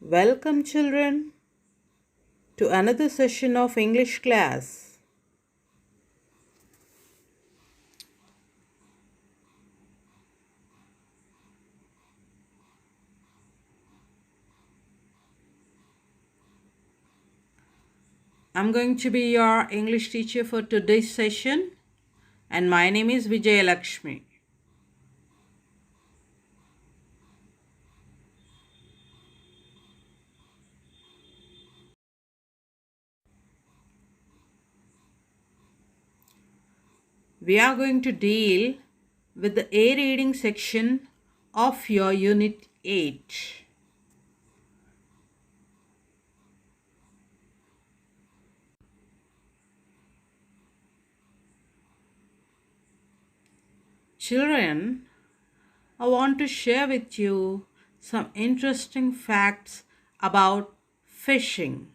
Welcome, children, to another session of English class. I'm going to be your English teacher for today's session, and my name is Vijaya Lakshmi. We are going to deal with the A reading section of your Unit 8. Children, I want to share with you some interesting facts about fishing.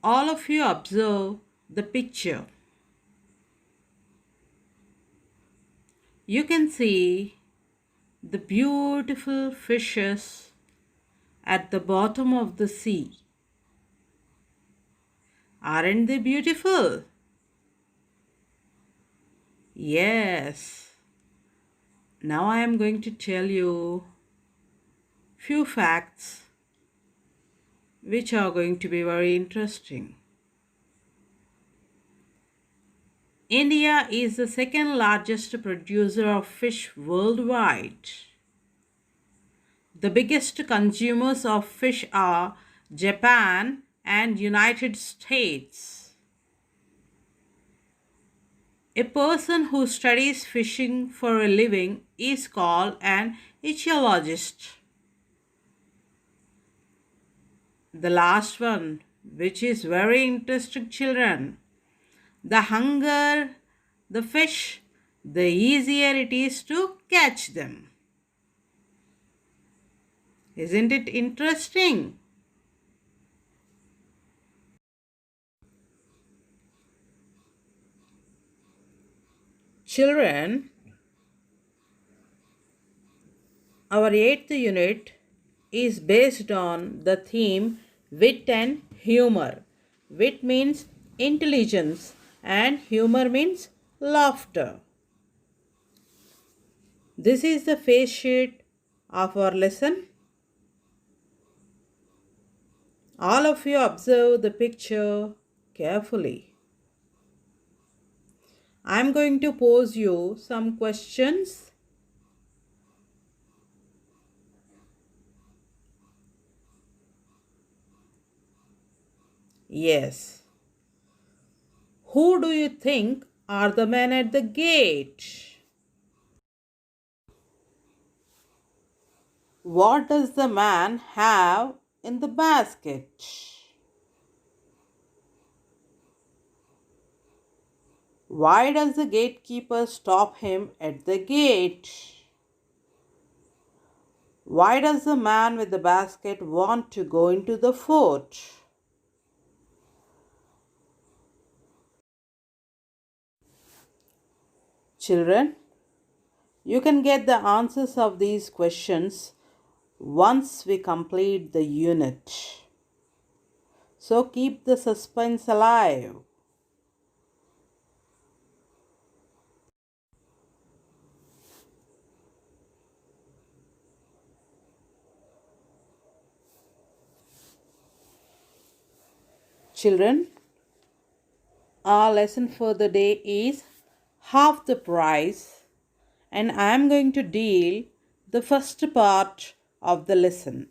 All of you observe the picture. You can see the beautiful fishes at the bottom of the sea. Aren't they beautiful? Yes. Now I am going to tell you few facts which are going to be very interesting. India is the second largest producer of fish worldwide. The biggest consumers of fish are Japan and United States. A person who studies fishing for a living is called an ichthyologist. The last one, which is very interesting, children. The hunger the fish, the easier it is to catch them. Isn't it interesting? Children, our eighth unit is based on the theme wit and humor. Wit means intelligence and humor means laughter. This is the face sheet of our lesson. All of you observe the picture carefully. I am going to pose you some questions. Yes. Who do you think are the men at the gate? What does the man have in the basket? Why does the gatekeeper stop him at the gate? Why does the man with the basket want to go into the fort? Children, you can get the answers of these questions once we complete the unit. So keep the suspense alive. Children, our lesson for the day is half the price, and I am going to deal the first part of the lesson.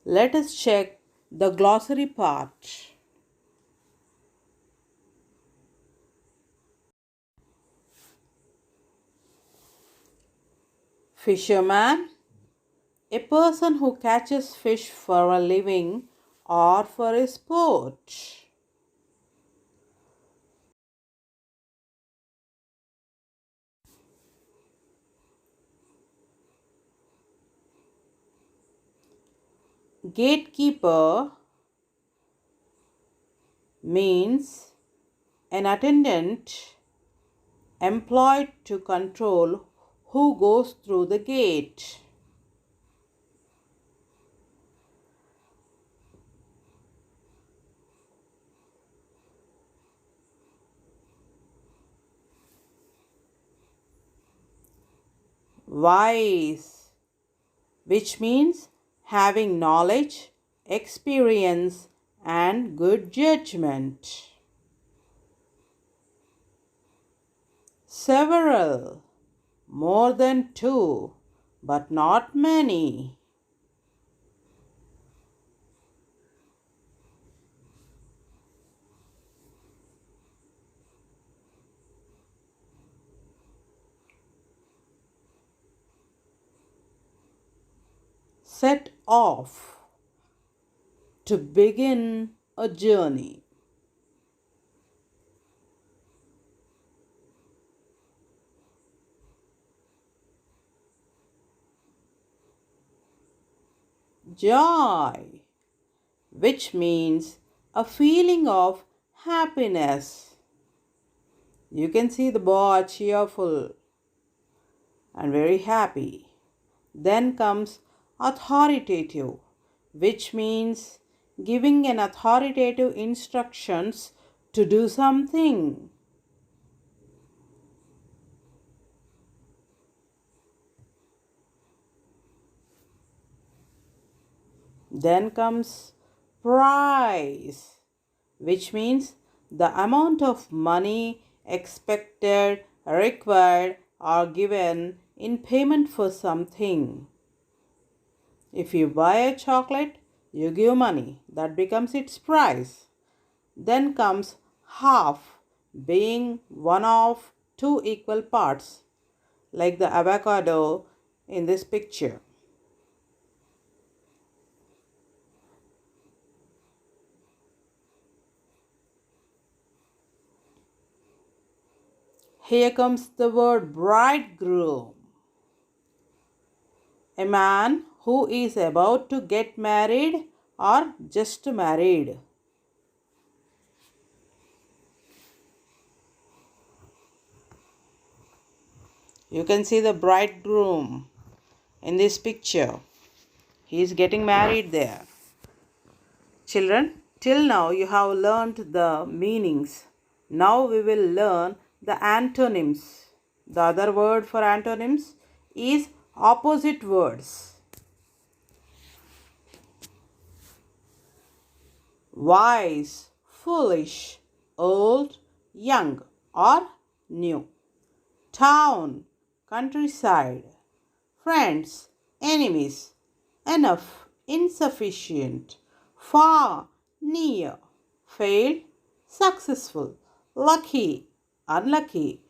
Let us check the glossary part. Fisherman, a person who catches fish for a living or for a sport. Gatekeeper, means an attendant employed to control who goes through the gate. Wise, which means having knowledge, experience, and good judgment. Several, more than two, but not many. Set off to begin a journey. Joy, which means a feeling of happiness. You can see the boy cheerful and very happy. Then comes authoritative, which means giving an authoritative instructions to do something. Then comes price, which means the amount of money expected, required, or given in payment for something. If you buy a chocolate, you give money, that becomes its price. Then comes half, being one of two equal parts, like the avocado in this picture. Here comes the word bridegroom, a man who is about to get married or just married. You can see the bridegroom in this picture. He is getting married there. Children, till now you have learned the meanings. Now we will learn the antonyms. The other word for antonyms is opposite words. Wise, foolish, old, young, or new. Town, countryside. Friends, enemies. Enough, insufficient. Far, near. Failed, successful. Lucky, unlucky.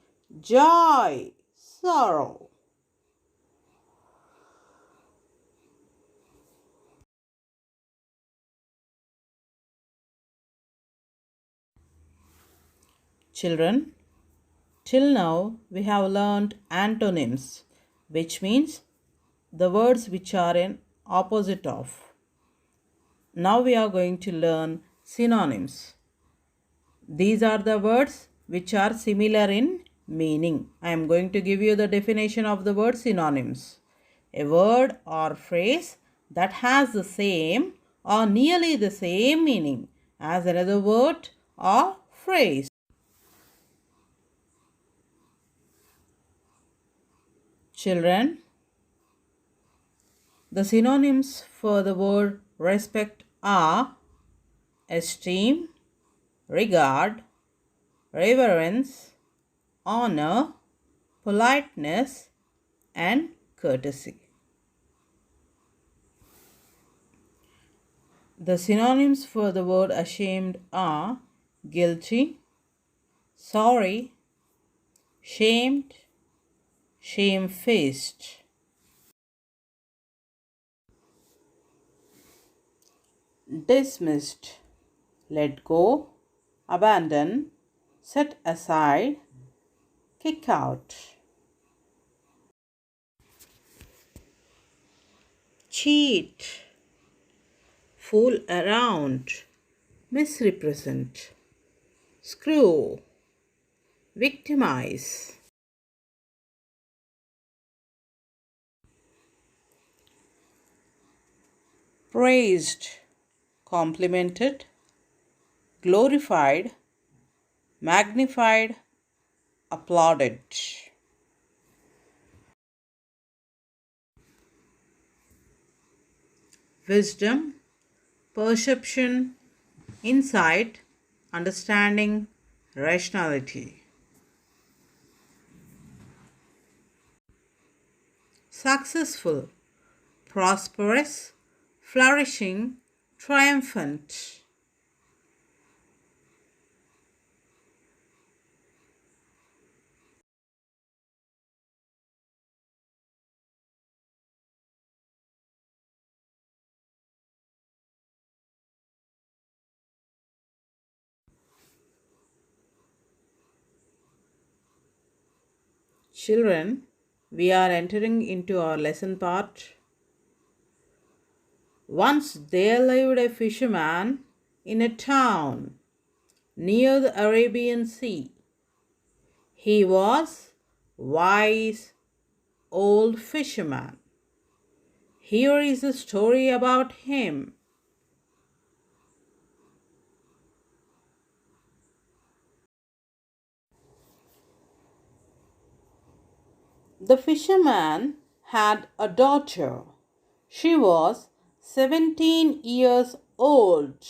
Joy, sorrow. Children, till now we have learned antonyms, which means the words which are in opposite of. Now we are going to learn synonyms. These are the words which are similar in meaning. I am going to give you the definition of the word synonyms. A word or phrase that has the same or nearly the same meaning as another word or phrase. Children, the synonyms for the word respect are esteem, regard, reverence, honor, politeness, and courtesy. The synonyms for the word ashamed are guilty, sorry, shamed, shamefaced. Dismissed, let go, abandon, set aside, kick out. Cheat, fool around, misrepresent. screw, victimize. Praised, complimented, glorified, magnified, applauded. Wisdom, perception, insight, understanding, rationality. Successful, prosperous, flourishing, triumphant. Children, we are entering into our lesson part. Once there lived a fisherman in a town near the Arabian Sea. He was wise old fisherman. Here is a story about him. The fisherman had a daughter. She was 17 years old.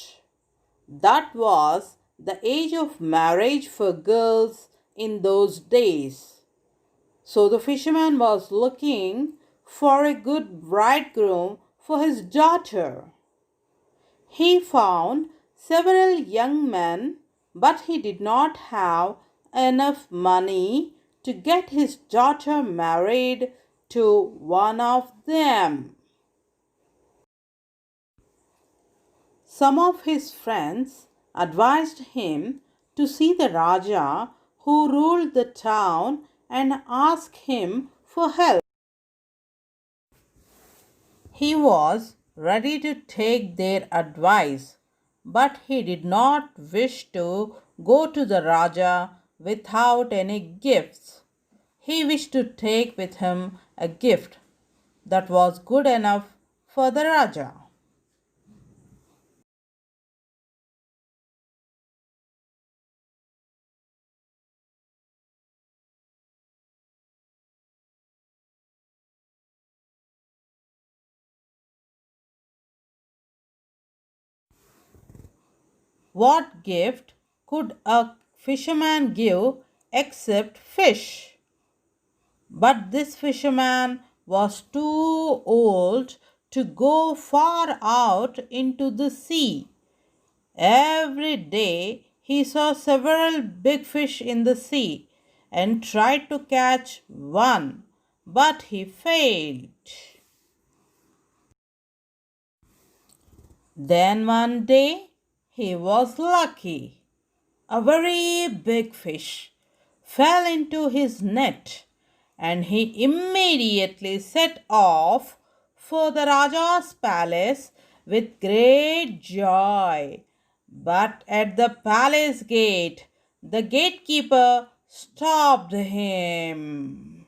That was the age of marriage for girls in those days. So the fisherman was looking for a good bridegroom for his daughter. He found several young men, but he did not have enough money to get his daughter married to one of them. Some of his friends advised him to see the Raja who ruled the town and ask him for help. He was ready to take their advice, but he did not wish to go to the Raja without any gifts. He wished to take with him a gift that was good enough for the Raja. What gift could a fisherman give except fish? But this fisherman was too old to go far out into the sea. Every day he saw several big fish in the sea and tried to catch one, but he failed. Then one day he was lucky. A very big fish fell into his net and he immediately set off for the Raja's palace with great joy. But at the palace gate, the gatekeeper stopped him.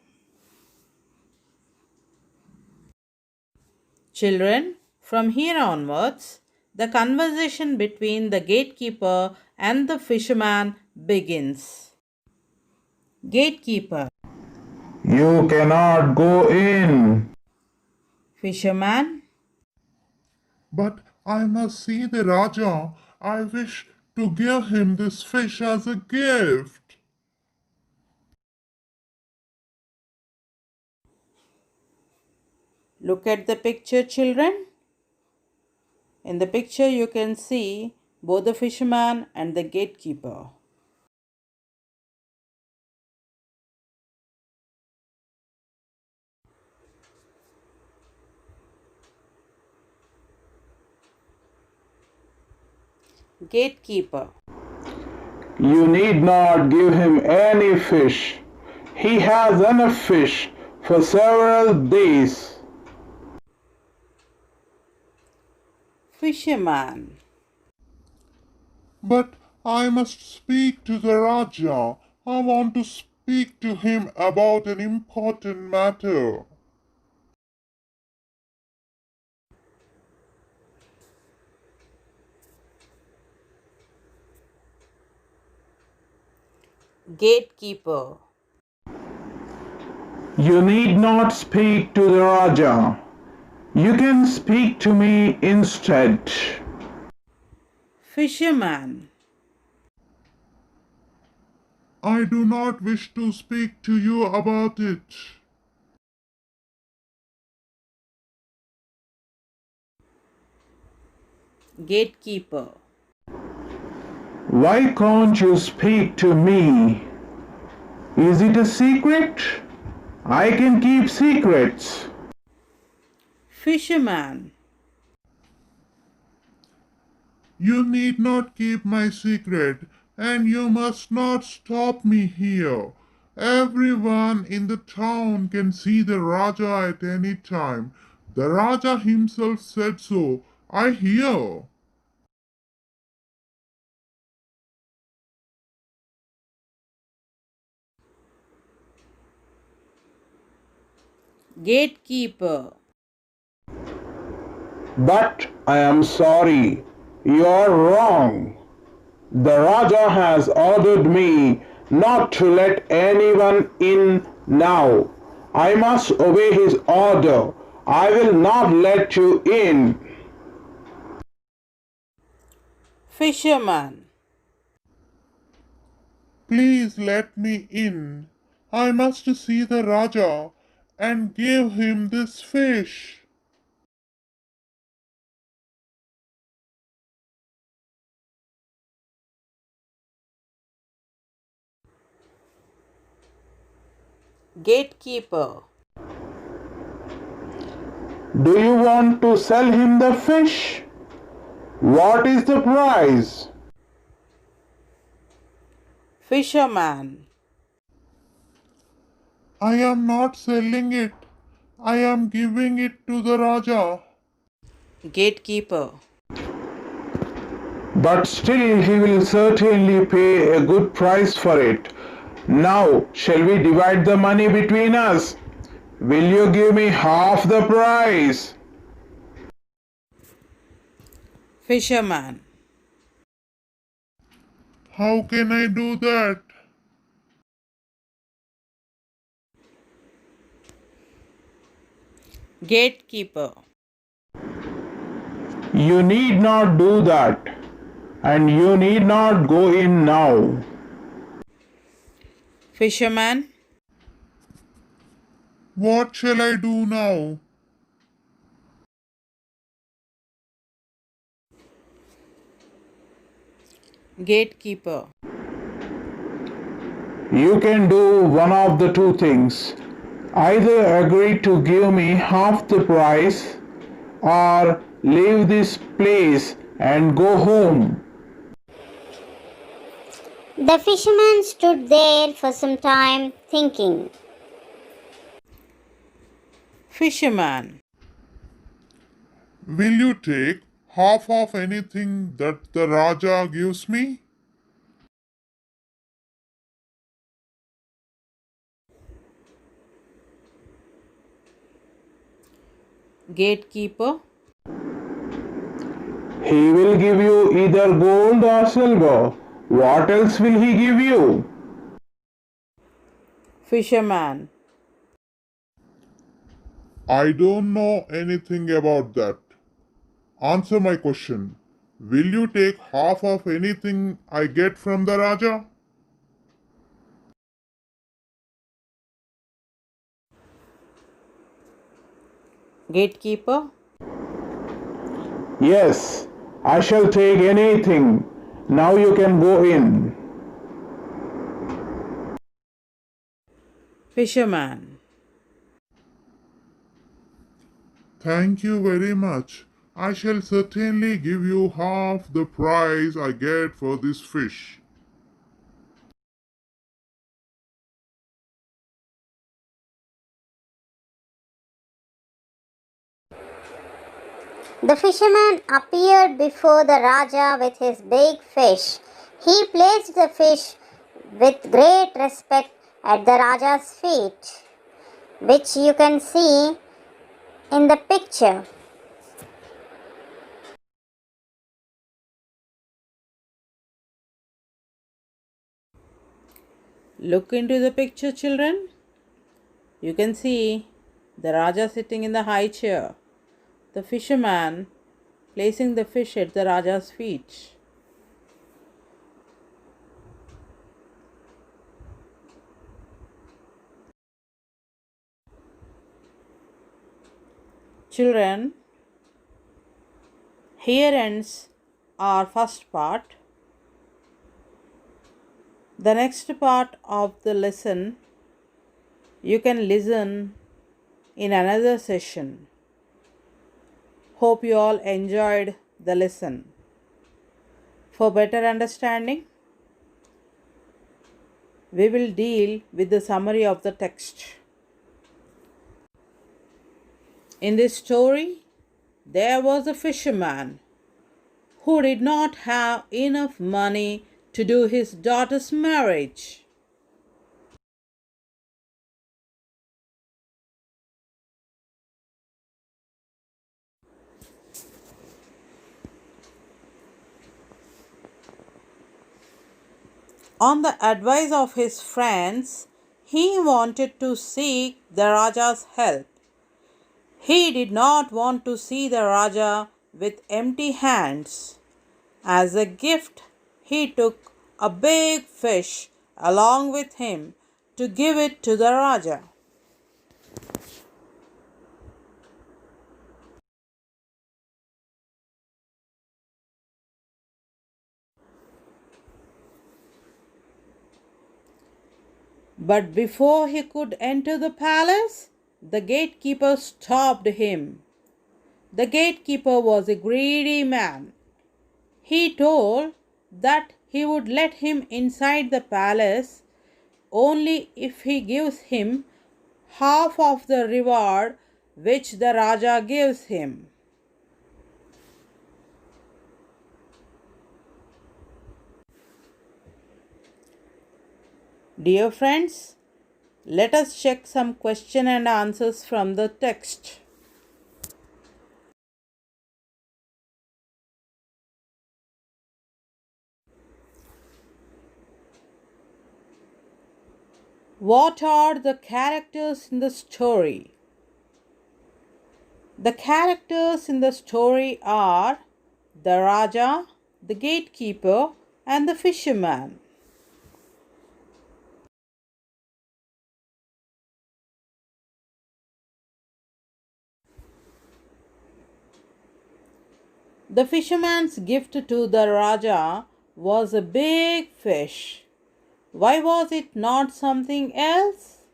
Children, from here onwards, the conversation between the gatekeeper and the fisherman begins. Gatekeeper. You cannot go in. Fisherman. But I must see the Raja. I wish to give him this fish as a gift. Look at the picture, children. In the picture, you can see both the fisherman and the gatekeeper. Gatekeeper. You need not give him any fish. He has enough fish for several days. Fisherman. But I must speak to the Raja. I want to speak to him about an important matter. Gatekeeper. You need not speak to the Raja. You can speak to me instead. Fisherman. I do not wish to speak to you about it. Gatekeeper. Why can't you speak to me? Is it a secret? I can keep secrets. Fisherman. You need not keep my secret, and you must not stop me here. Everyone in the town can see the Raja at any time. The Raja himself said so. I hear. Gatekeeper. But I am sorry. You're wrong. The Raja has ordered me not to let anyone in now. I must obey his order. I will not let you in. Fisherman. Please let me in. I must see the Raja and give him this fish. Gatekeeper. Do you want to sell him the fish? What is the price? Fisherman. I am not selling it. I am giving it to the Raja. Gatekeeper. But still he will certainly pay a good price for it. Now, shall we divide the money between us? Will you give me half the price? Fisherman. How can I do that? Gatekeeper. You need not do that, and you need not go in now. Fisherman. What shall I do now? Gatekeeper. You can do one of the two things. Either agree to give me half the price or leave this place and go home. The fisherman stood there for some time thinking. Fisherman. Will you take half of anything that the Raja gives me? Gatekeeper. He will give you either gold or silver. What else will he give you? Fisherman. I don't know anything about that. Answer my question. Will you take half of anything I get from the Raja? Gatekeeper. Yes, I shall take anything. Now you can go in. Fisherman. Thank you very much. I shall certainly give you half the price I get for this fish. The fisherman appeared before the Raja with his big fish. He placed the fish with great respect at the Raja's feet, which you can see in the picture. Look into the picture, children. You can see the Raja sitting in the high chair, the fisherman placing the fish at the Raja's feet. Children, here ends our first part. The next part of the lesson you can listen in another session. Hope you all enjoyed the lesson. For better understanding, we will deal with the summary of the text. In this story, there was a fisherman who did not have enough money to do his daughter's marriage. On the advice of his friends, he wanted to seek the Raja's help. He did not want to see the Raja with empty hands. As a gift, he took a big fish along with him to give it to the Raja. But before he could enter the palace, the gatekeeper stopped him. The gatekeeper was a greedy man. He told that he would let him inside the palace only if he gives him half of the reward which the Raja gives him. Dear friends, let us check some question and answers from the text. What are the characters in the story? The characters in the story are the Raja, the gatekeeper, and the fisherman. The fisherman's gift to the Raja was a big fish. Why was it not something else?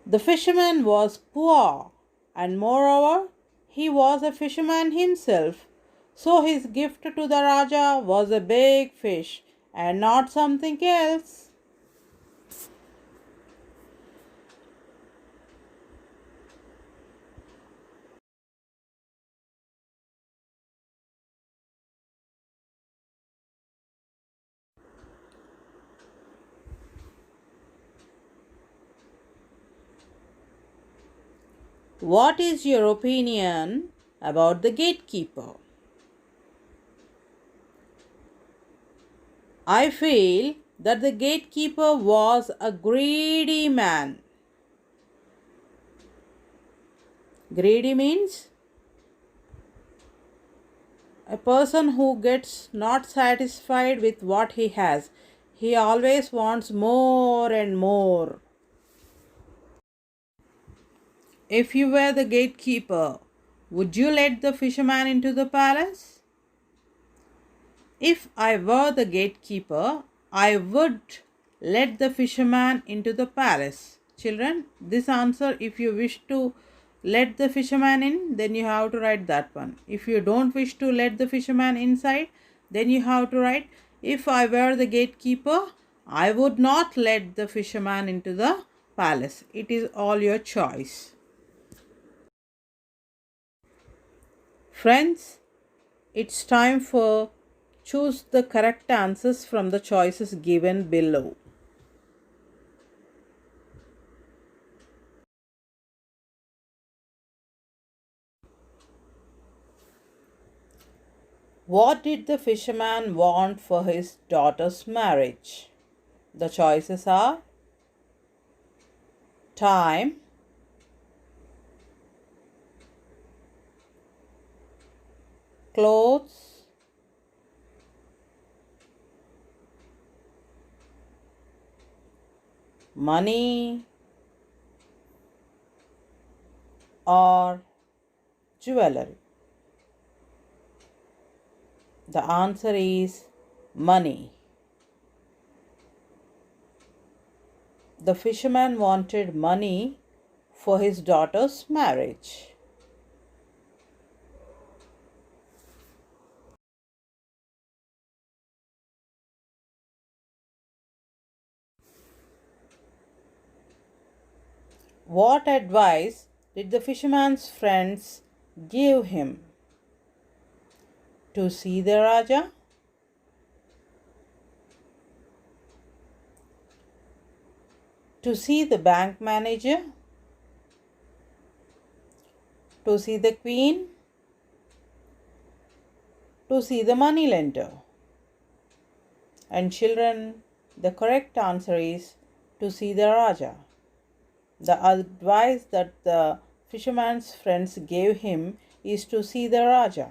The fisherman was poor, and moreover, he was a fisherman himself. So his gift to the Raja was a big fish and not something else. What is your opinion about the gatekeeper? I feel that the gatekeeper was a greedy man. Greedy means a person who gets not satisfied with what he has. He always wants more and more. If you were the gatekeeper, would you let the fisherman into the palace? If I were the gatekeeper, I would let the fisherman into the palace. Children, this answer, if you wish to let the fisherman in, then you have to write that one. If you don't wish to let the fisherman inside, then you have to write, if I were the gatekeeper, I would not let the fisherman into the palace. It is all your choice. Friends, it's time for Choose the correct answers from the choices given below. What did the fisherman want for his daughter's marriage? The choices are time, clothes, money, or jewelry. The answer is money. The fisherman wanted money for his daughter's marriage. What advice did the fisherman's friends give him? To see the Raja? To see the bank manager? To see the queen? To see the money lender? And children, the correct answer is to see the Raja. The advice that the fisherman's friends gave him is to see the Raja.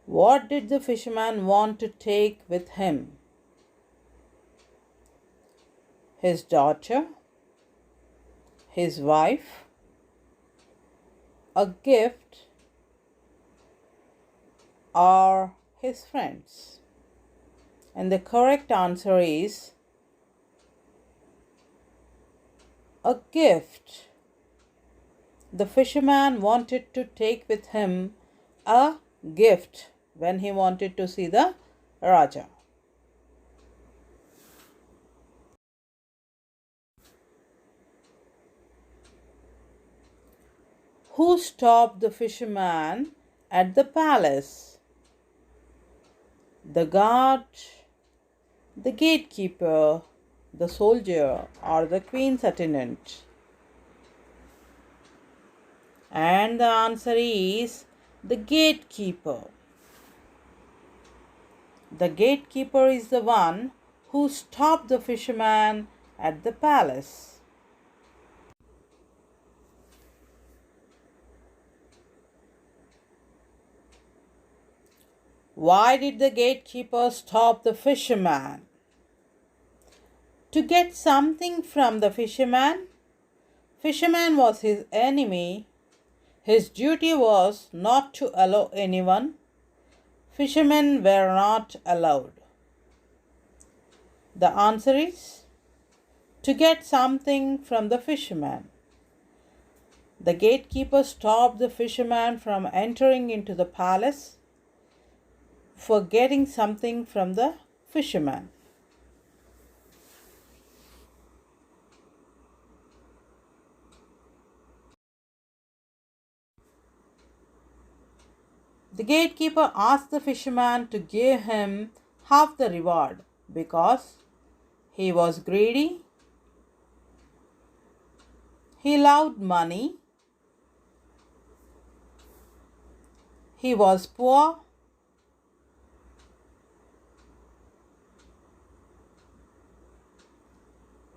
What did the fisherman want to take with him? His daughter, his wife, a gift, or his friends? And the correct answer is a gift. The fisherman wanted to take with him a gift when he wanted to see the Raja. Who stopped the fisherman at the palace? The guard, the gatekeeper, the soldier, or the queen's attendant? And the answer is the gatekeeper. The gatekeeper is the one who stopped the fisherman at the palace. Why did the gatekeeper stop the fisherman? To get something from the fisherman? Fisherman was his enemy. His duty was not to allow anyone. Fishermen were not allowed. The answer is to get something from the fisherman. The gatekeeper stopped the fisherman from entering into the palace for getting something from the fisherman. The gatekeeper asked the fisherman to give him half the reward because he was greedy, he loved money, he was poor,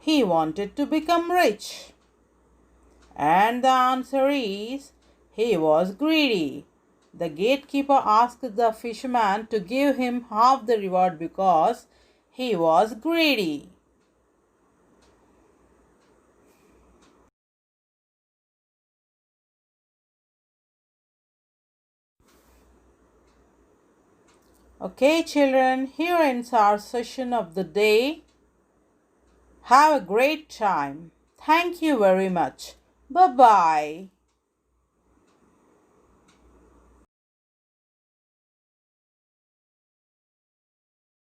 he wanted to become rich. And the answer is he was greedy. The gatekeeper asked the fisherman to give him half the reward because he was greedy. Okay, children, here ends our session of the day. Have a great time. Thank you very much. Bye bye.